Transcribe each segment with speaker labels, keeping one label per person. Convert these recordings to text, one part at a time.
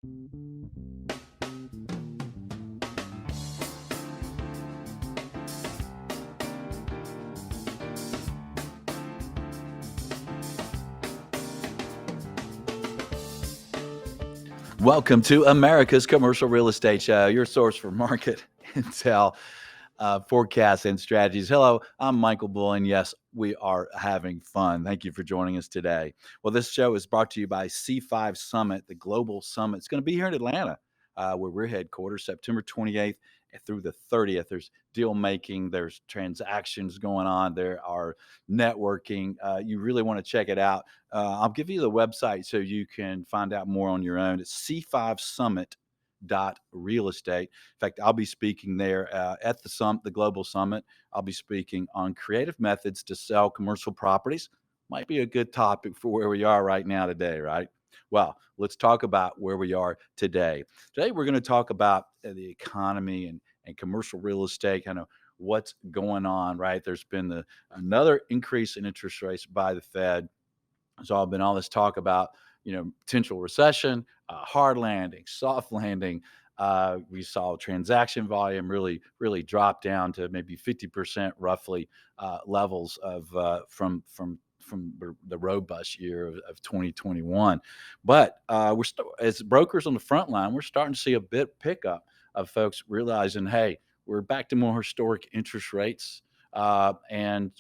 Speaker 1: Welcome to America's Commercial Real Estate Show, your source for market intel, forecasts, and strategies. Hello, I'm Michael Bull, and yes, we are having fun. Thank you for joining us today. Well, this show is brought to you by C5 Summit, the global summit. It's going to be here in Atlanta, where we're headquartered, September 28th through the 30th. There's deal making, there's transactions going on, there are networking. You really want to check it out. I'll give you the website so you can find out more on your own. It's C5Summit.real estate. In fact, I'll be speaking there at the global summit. I'll be speaking on creative methods to sell commercial properties. Might be a good topic for where we are right now today, right? Well, let's talk about where we are today. Today, we're going to talk about the economy and commercial real estate, kind of what's going on, right? There's been another increase in interest rates by the Fed. There's all been all this talk about, potential recession, hard landing, soft landing. We saw transaction volume really drop down to maybe 50% roughly levels of from the robust year of 2021. But as brokers on the front line, we're starting to see a bit pickup of folks realizing, hey, we're back to more historic interest rates. And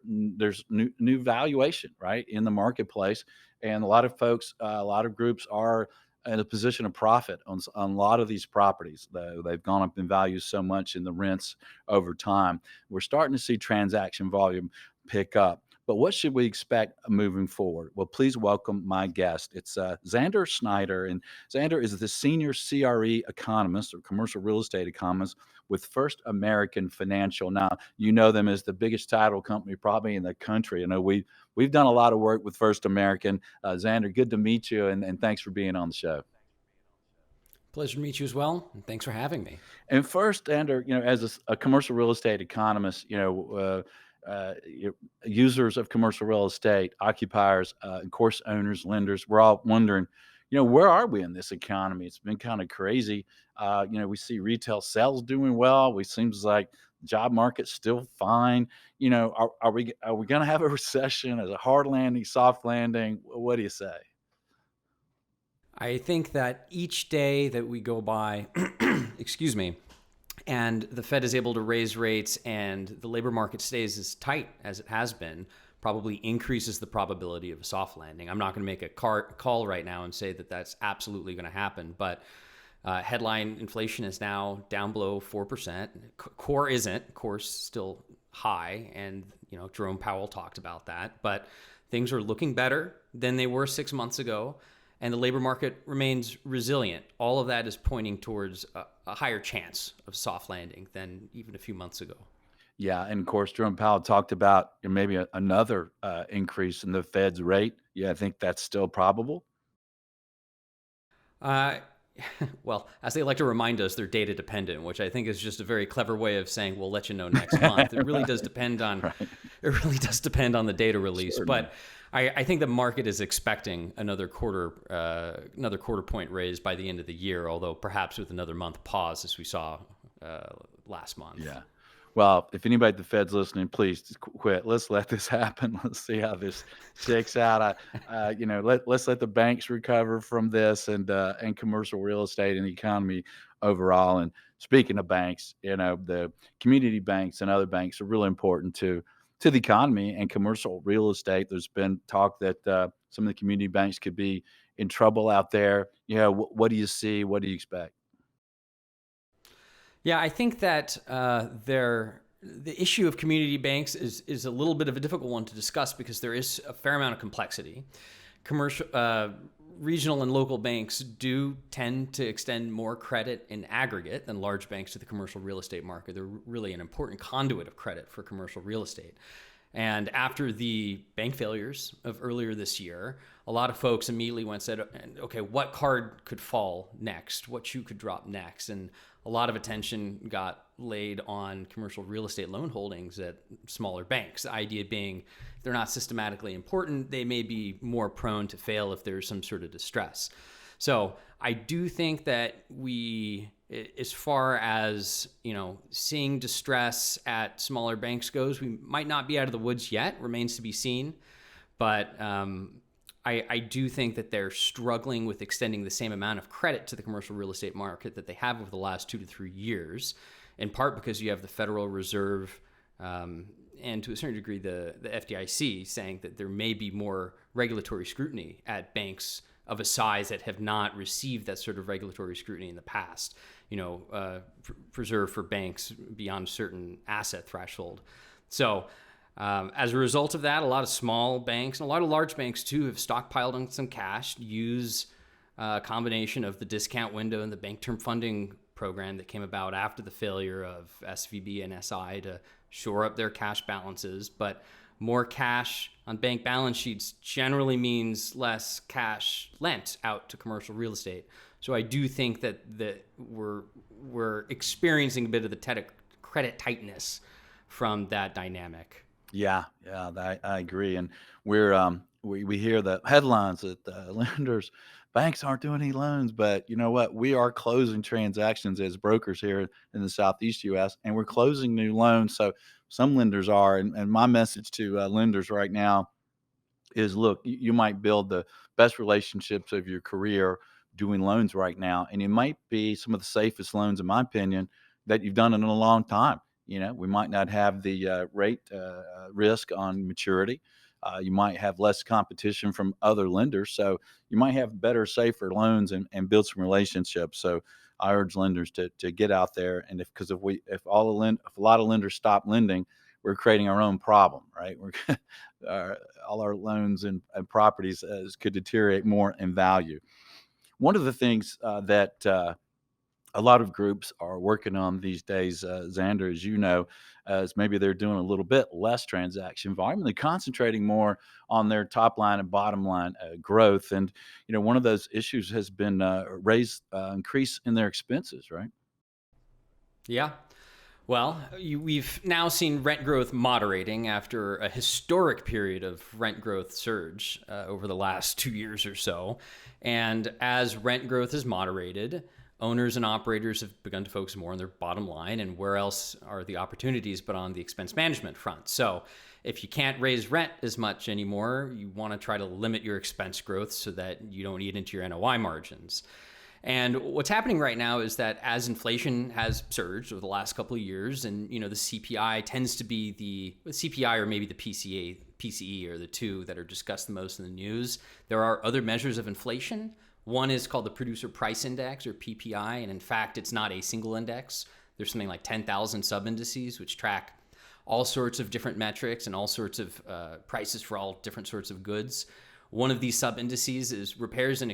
Speaker 1: there's new valuation, right, in the marketplace. And a lot of folks, a lot of groups are in a position of profit on a lot of these properties. They've gone up in value so much in the rents over time. We're starting to see transaction volume pick up. But what should we expect moving forward? Well, please welcome my guest. It's Xander Snyder. And Xander is the senior CRE economist or commercial real estate economist with First American Financial. Now, you know them as the biggest title company probably in the country. I know we've done a lot of work with First American. Xander, good to meet you, and thanks for being on the show.
Speaker 2: Pleasure to meet you as well, and thanks for having me.
Speaker 1: And first, Xander, as a commercial real estate economist, users of commercial real estate, occupiers, of course, owners, lenders, we're all wondering, where are we in this economy? It's been kind of crazy. We see retail sales doing well. Seems like job market's still fine. Are we going to have a recession? As a hard landing, soft landing? What do you say?
Speaker 2: I think that each day that we go by, excuse me, and the Fed is able to raise rates and the labor market stays as tight as it has been, probably increases the probability of a soft landing. I'm not going to make a call right now and say that that's absolutely going to happen, but headline inflation is now down below 4%. Core isn't. Core's still high, and Jerome Powell talked about that, but things are looking better than they were 6 months ago. And the labor market remains resilient. All of that is pointing towards a higher chance of soft landing than even a few months ago.
Speaker 1: Yeah, and of course, Jerome Powell talked about maybe another increase in the Fed's rate. Yeah, I think that's still probable.
Speaker 2: Well, as they like to remind us, they're data dependent, which I think is just a very clever way of saying we'll let you know next month. It really does depend on It really does depend on the data release,
Speaker 1: Certainly.
Speaker 2: but I think the market is expecting another quarter point raise by the end of the year, although perhaps with another month pause as we saw last month.
Speaker 1: Yeah. Well, if anybody at the Fed's listening, please just quit. Let's let this happen. Let's see how this shakes out. Let's let the banks recover from this and commercial real estate and the economy overall. And speaking of banks, the community banks and other banks are really important to the economy and commercial real estate. There's been talk that some of the community banks could be in trouble out there. What do you see? What do you expect?
Speaker 2: Yeah, I think that the issue of community banks is a little bit of a difficult one to discuss because there is a fair amount of complexity. Regional and local banks do tend to extend more credit in aggregate than large banks to the commercial real estate market. They're really an important conduit of credit for commercial real estate. And after the bank failures of earlier this year, a lot of folks immediately went and said, okay, what card could fall next? What shoe could drop next? And a lot of attention got laid on commercial real estate loan holdings at smaller banks. The idea being they're not systematically important. They may be more prone to fail if there's some sort of distress. So I do think that as far as seeing distress at smaller banks goes, we might not be out of the woods yet. Remains to be seen. But I do think that they're struggling with extending the same amount of credit to the commercial real estate market that they have over the last 2 to 3 years, in part because you have the Federal Reserve and to a certain degree the FDIC saying that there may be more regulatory scrutiny at banks of a size that have not received that sort of regulatory scrutiny in the past, preserved for banks beyond a certain asset threshold. So as a result of that, a lot of small banks and a lot of large banks too have stockpiled on some cash, use a combination of the discount window and the bank term funding program that came about after the failure of SVB and SI to shore up their cash balances. But more cash on bank balance sheets generally means less cash lent out to commercial real estate. So I do think that we're experiencing a bit of the credit tightness from that dynamic.
Speaker 1: Yeah, I agree. And we hear the headlines that lenders, banks aren't doing any loans, but you know what? We are closing transactions as brokers here in the Southeast U.S., and we're closing new loans. So some lenders are, and my message to lenders right now is, look, you might build the best relationships of your career doing loans right now, and it might be some of the safest loans, in my opinion, that you've done in a long time. We might not have the rate risk on maturity. You might have less competition from other lenders, so you might have better, safer loans and build some relationships. So I urge lenders to get out there, and if a lot of lenders stop lending, we're creating our own problem, right? All our loans and properties could deteriorate more in value. One of the things that a lot of groups are working on these days, Xander, as you know, is maybe they're doing a little bit less transaction volume. And they're concentrating more on their top line and bottom line growth. And one of those issues has been increase in their expenses, right?
Speaker 2: Yeah. Well, we've now seen rent growth moderating after a historic period of rent growth surge over the last 2 years or so. And as rent growth has moderated, owners and operators have begun to focus more on their bottom line, and where else are the opportunities but on the expense management front. So if you can't raise rent as much anymore, you want to try to limit your expense growth so that you don't eat into your NOI margins. And what's happening right now is that as inflation has surged over the last couple of years, and the CPI tends to be the CPI or maybe the PCE are the two that are discussed the most in the news. There are other measures of inflation. One is called the Producer Price Index, or PPI, and in fact, it's not a single index. There's something like 10,000 sub-indices which track all sorts of different metrics and all sorts of prices for all different sorts of goods. One of these sub-indices is repairs and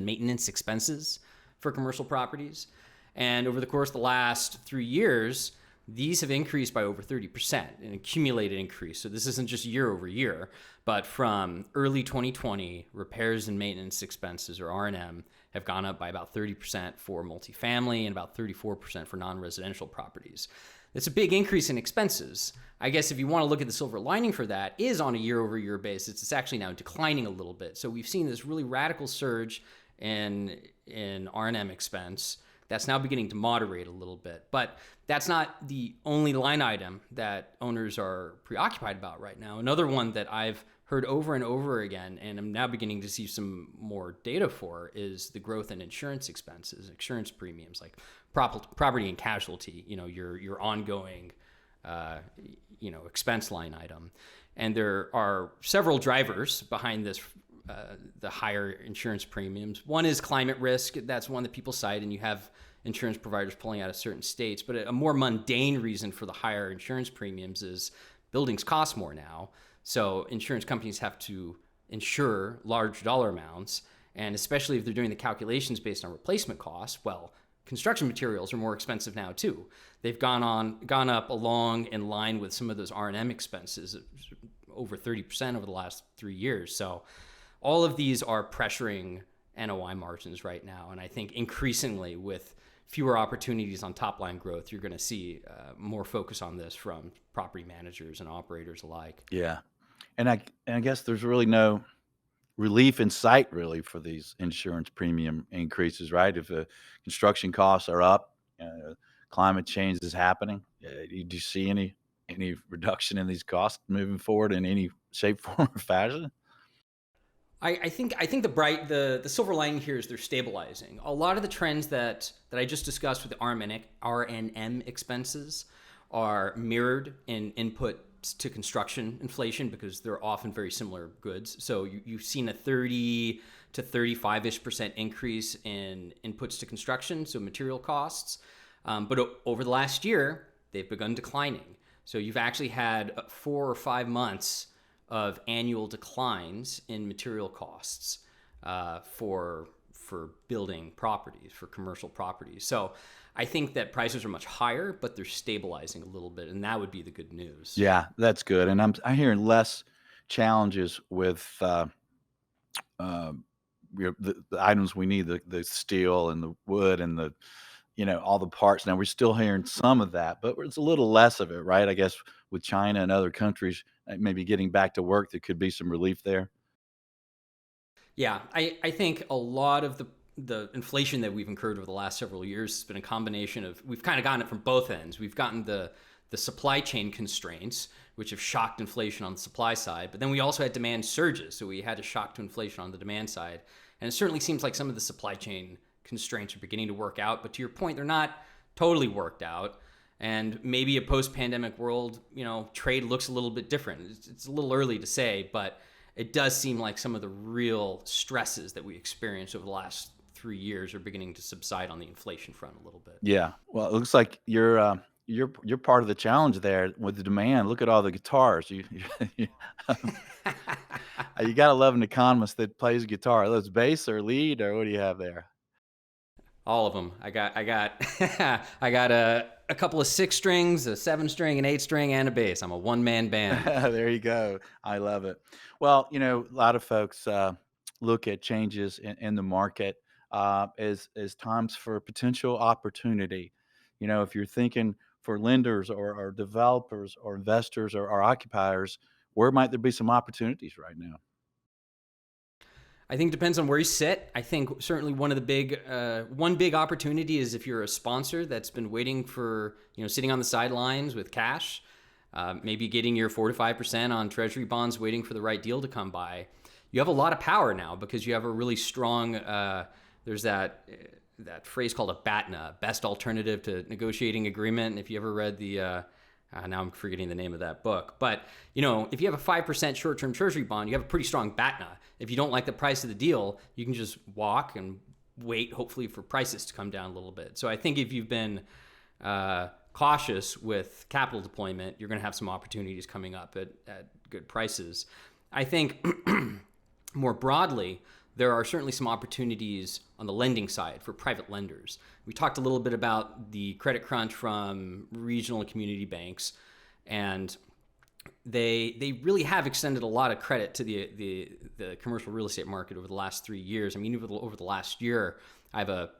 Speaker 2: maintenance expenses for commercial properties. And over the course of the last 3 years, these have increased by over 30%, an accumulated increase. So this isn't just year over year, but from early 2020, repairs and maintenance expenses, or R&M, have gone up by about 30% for multifamily and about 34% for non-residential properties. It's a big increase in expenses. I guess if you want to look at the silver lining for that is on a year-over-year basis, it's actually now declining a little bit. So we've seen this really radical surge in R&M expense that's now beginning to moderate a little bit. But that's not the only line item that owners are preoccupied about right now. Another one that I've heard over and over again, and I'm now beginning to see some more data for, is the growth in insurance expenses, insurance premiums, like property and casualty, your ongoing, expense line item. And there are several drivers behind this, the higher insurance premiums. One is climate risk. That's one that people cite, and you have insurance providers pulling out of certain states. But a more mundane reason for the higher insurance premiums is buildings cost more now. So insurance companies have to insure large dollar amounts. And especially if they're doing the calculations based on replacement costs, well, construction materials are more expensive now too. They've gone up along in line with some of those R&M expenses, over 30% over the last 3 years. So all of these are pressuring NOI margins right now. And I think increasingly with fewer opportunities on top line growth, you're going to see more focus on this from property managers and operators alike.
Speaker 1: Yeah. And I guess there's really no relief in sight really for these insurance premium increases, right? If construction costs are up, climate change is happening. Do you see any reduction in these costs moving forward in any shape, form, or fashion?
Speaker 2: I think the silver lining here is they're stabilizing. A lot of the trends that I just discussed with the R&M expenses are mirrored in input to construction inflation because they're often very similar goods. So you've seen a 30 to 35-ish% increase in inputs to construction, so material costs. But over the last year, they've begun declining. So you've actually had 4 or 5 months of annual declines in material costs for building properties, for commercial properties. So I think that prices are much higher, but they're stabilizing a little bit, and that would be the good news.
Speaker 1: Yeah, that's good. And I'm hearing less challenges with uh, the items we need, the steel and the wood and the all the parts. Now we're still hearing some of that, but it's a little less of it, right? I guess with China and other countries maybe getting back to work, there could be some relief there.
Speaker 2: Yeah, I think a lot of the inflation that we've incurred over the last several years has been a combination of we've kind of gotten it from both ends. We've gotten the supply chain constraints, which have shocked inflation on the supply side, but then we also had demand surges, so we had a shock to inflation on the demand side. And it certainly seems like some of the supply chain constraints are beginning to work out, but to your point, they're not totally worked out. And maybe a post-pandemic world, trade looks a little bit different. It's a little early to say, but it does seem like some of the real stresses that we experienced over the last 3 years are beginning to subside on the inflation front a little bit.
Speaker 1: Yeah. Well, it looks like you're part of the challenge there with the demand. Look at all the guitars. You, you gotta love an economist that plays guitar. That's bass or lead or what do you have there?
Speaker 2: All of them. I got a couple of 6 strings, a 7 string, an 8 string, and a bass. I'm a one-man band.
Speaker 1: There you go. I love it. Well, a lot of folks look at changes in the market as times for potential opportunity. If you're thinking for lenders or developers or investors or occupiers, where might there be some opportunities right now?
Speaker 2: I think it depends on where you sit. I think certainly one big opportunity is if you're a sponsor that's been waiting for, sitting on the sidelines with cash, maybe getting your 4 to 5% on treasury bonds, waiting for the right deal to come by. You have a lot of power now because you have a really strong, there's that phrase called a BATNA, best alternative to negotiating agreement. And if you ever read now I'm forgetting the name of that book, but if you have a 5% short-term treasury bond, you have a pretty strong BATNA. If you don't like the price of the deal, you can just walk and wait, hopefully for prices to come down a little bit. So I think if you've been cautious with capital deployment, you're going to have some opportunities coming up at good prices. I think more broadly, there are certainly some opportunities on the lending side for private lenders. We talked a little bit about the credit crunch from regional and community banks, and they really have extended a lot of credit to the commercial real estate market over the last 3 years. I mean, even over the last year, I have a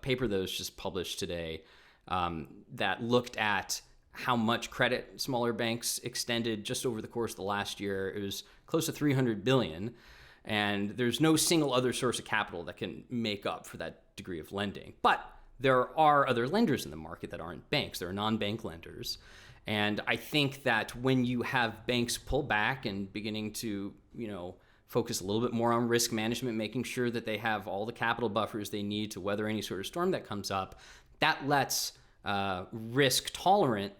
Speaker 2: paper that was just published today that looked at how much credit smaller banks extended just over the course of the last year. It was close to $300 billion. And there's no single other source of capital that can make up for that degree of lending. But there are other lenders in the market that aren't banks. There are non-bank lenders. And I think that when you have banks pull back and beginning to, focus a little bit more on risk management, making sure that they have all the capital buffers they need to weather any sort of storm that comes up, that lets risk-tolerant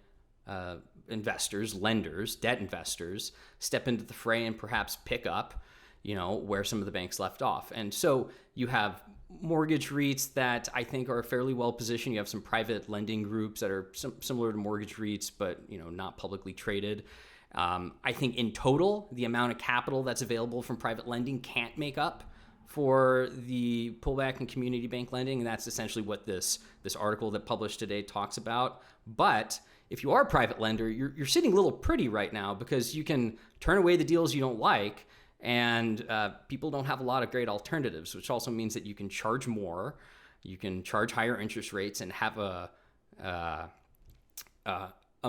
Speaker 2: investors, lenders, debt investors, step into the fray and perhaps pick up where some of the banks left off. And so you have mortgage REITs that I think are fairly well positioned. You have some private lending groups that are similar to mortgage REITs, but not publicly traded. I think in total, the amount of capital that's available from private lending can't make up for the pullback in community bank lending, and that's essentially what this article that published today talks about. But if you are a private lender, you're sitting a little pretty right now because you can turn away the deals you don't like, and people don't have a lot of great alternatives, which also means that you can charge more, you can charge higher interest rates, and have a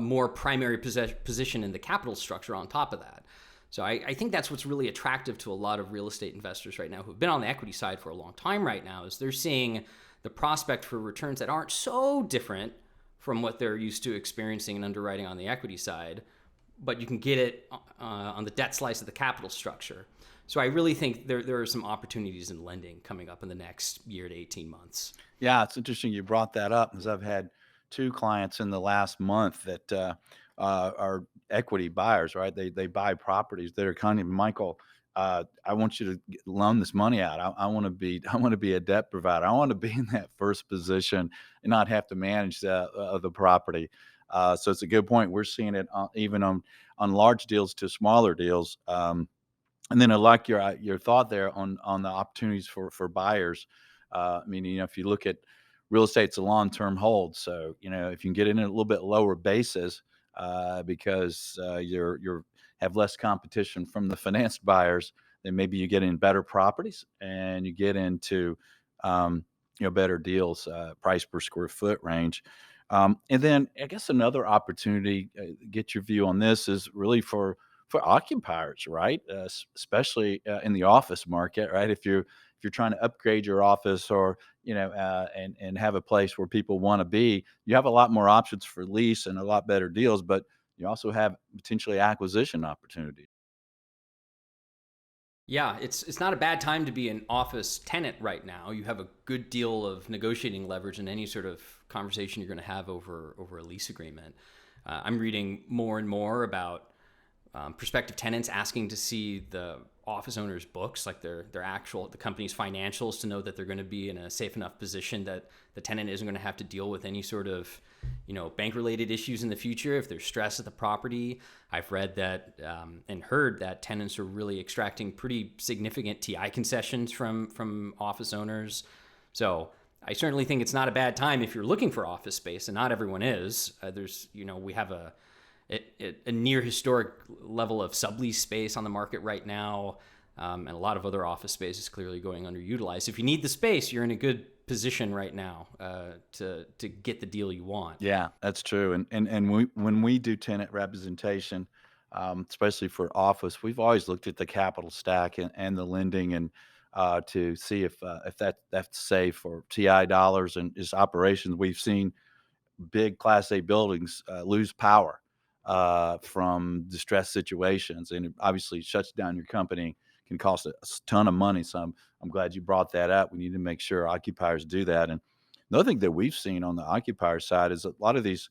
Speaker 2: more primary position in the capital structure on top of that. So I think that's what's really attractive to a lot of real estate investors right now who've been on the equity side for a long time right now, is they're seeing the prospect for returns that aren't so different from what they're used to experiencing and underwriting on the equity side, but you can get it on the debt slice of the capital structure. So I really think there are some opportunities in lending coming up in the next year to 18 months.
Speaker 1: Yeah, it's interesting you brought that up because I've had two clients in the last month that are equity buyers, right? They buy properties that are kind of Michael. I want you to loan this money out. I want to be I want to be a debt provider. I want to be in that first position and not have to manage the property. So it's a good point. We're seeing it even on large deals to smaller deals. And then I like your thought there on the opportunities for buyers. I mean, if you look at real estate, it's a long-term hold. So, if you can get in at a little bit lower basis, because you're have less competition from the financed buyers, then maybe you get in better properties and you get into better deals, price per square foot range. And then I guess another opportunity, get your view on this, is really for occupiers, right? Especially in the office market, right? If you're trying to upgrade your office, or and have a place where people want to be, you have a lot more options for lease and a lot better deals, but you also have potentially acquisition opportunities.
Speaker 2: Yeah, it's not a bad time to be an office tenant right now. You have a good deal of negotiating leverage in any sort of conversation you're going to have over a lease agreement. I'm reading more and more about prospective tenants asking to see the office owner's books, like their actual the company's financials, to know that they're going to be in a safe enough position that the tenant isn't going to have to deal with any sort of bank related issues in the future if there's stress at the property. I've read that and heard that tenants are really extracting pretty significant TI concessions from office owners. So I certainly think it's not a bad time if you're looking for office space, and not everyone is. We have a near historic level of sublease space on the market right now, and a lot of other office space is clearly going underutilized. If you need the space, you're in a good position right now to get the deal you want.
Speaker 1: Yeah, that's true. When we do tenant representation, especially for office, we've always looked at the capital stack and the lending, and to see if that's safe for TI dollars and is operations. We've seen big Class A buildings lose power from distressed situations, and it obviously shuts down your company. Can cost a ton of money. So I'm glad you brought that up. We need to make sure occupiers do that. And another thing that we've seen on the occupier side is a lot of these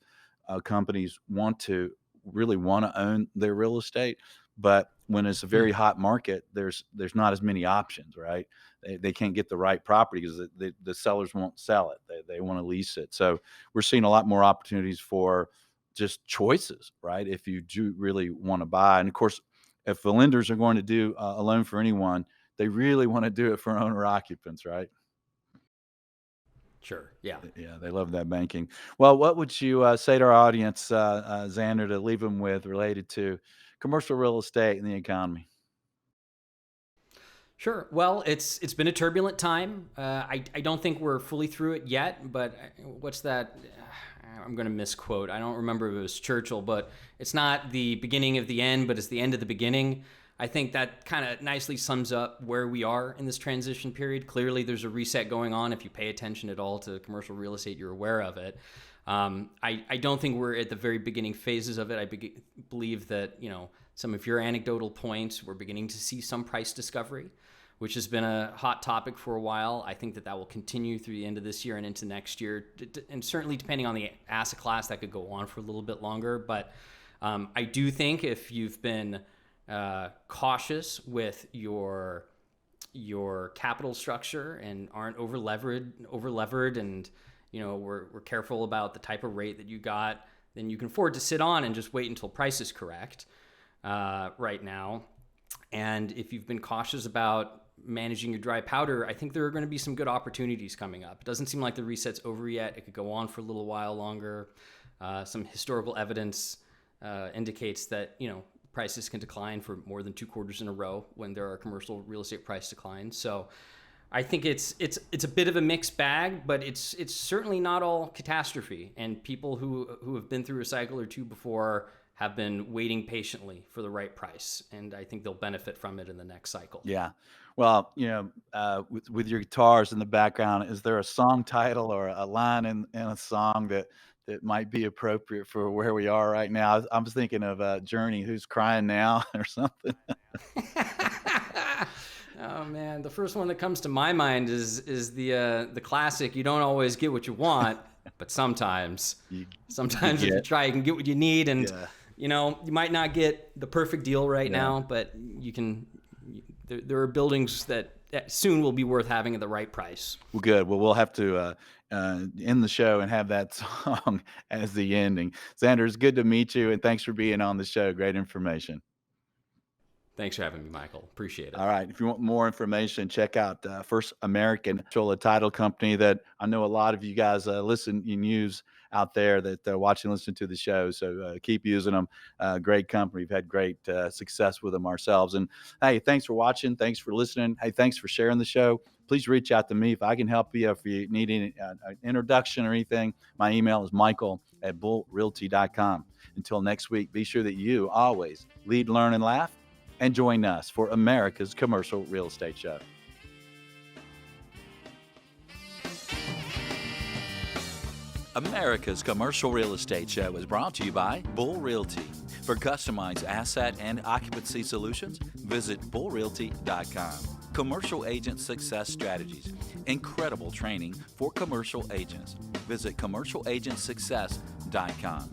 Speaker 1: companies really want to own their real estate, but when it's a very
Speaker 2: Hmm.
Speaker 1: hot market, there's not as many options, right? They can't get the right property because the sellers won't sell it. They want to lease it. So we're seeing a lot more opportunities for just choices, right? If you do really want to buy, and of course, if the lenders are going to do a loan for anyone, they really want to do it for owner occupants, right?
Speaker 2: Sure. Yeah.
Speaker 1: Yeah, they love that banking. Well, what would you say to our audience, Xander, to leave them with related to commercial real estate and the economy?
Speaker 2: Sure. Well, it's been a turbulent time. I don't think we're fully through it yet, but what's that? I'm going to misquote. I don't remember if it was Churchill, but it's not the beginning of the end, but it's the end of the beginning. I think that kind of nicely sums up where we are in this transition period. Clearly, there's a reset going on. If you pay attention at all to commercial real estate, you're aware of it. I don't think we're at the very beginning phases of it. Believe that, some of your anecdotal points, we're beginning to see some price discovery, which has been a hot topic for a while. I think that will continue through the end of this year and into next year. And certainly, depending on the asset class, that could go on for a little bit longer. But I do think if you've been cautious with your capital structure and aren't over levered, and we're careful about the type of rate that you got, then you can afford to sit on and just wait until prices correct right now. And if you've been cautious about managing your dry powder, I think there are going to be some good opportunities coming up. It doesn't seem like the reset's over yet. It could go on for a little while longer. Some historical evidence indicates that prices can decline for more than 2 quarters in a row when there are commercial real estate price declines. So I think it's a bit of a mixed bag, but it's certainly not all catastrophe. And people who have been through a cycle or two before have been waiting patiently for the right price, and I think they'll benefit from it in the next cycle.
Speaker 1: Yeah. Well, with your guitars in the background, is there a song title or a line in a song that might be appropriate for where we are right now? I was thinking of Journey, "Who's Crying Now" or something.
Speaker 2: Oh man, the first one that comes to my mind is the classic. You don't always get what you want, but sometimes,
Speaker 1: You you
Speaker 2: sometimes if you
Speaker 1: get
Speaker 2: try, you can get what you need. And
Speaker 1: yeah.
Speaker 2: you might not get the perfect deal right
Speaker 1: Yeah.
Speaker 2: now, but you can. There are buildings that soon will be worth having at the right price.
Speaker 1: Well, good. Well, we'll have to end the show and have that song as the ending. Xander, it's good to meet you, and thanks for being on the show. Great information.
Speaker 2: Thanks for having me, Michael. Appreciate it.
Speaker 1: All right. If you want more information, check out First American, a title company that I know a lot of you guys listen and use out there that watch and listen to the show. So keep using them. Great company. We've had great success with them ourselves. And hey, thanks for watching. Thanks for listening. Hey, thanks for sharing the show. Please reach out to me if I can help you. If you need an introduction or anything, my email is michael@bullrealty.com. Until next week, be sure that you always lead, learn, and laugh. And join us for America's Commercial Real Estate Show. America's Commercial Real Estate Show is brought to you by Bull Realty. For customized asset and occupancy solutions, visit bullrealty.com. Commercial Agent Success Strategies. Incredible training for commercial agents. Visit commercialagentsuccess.com.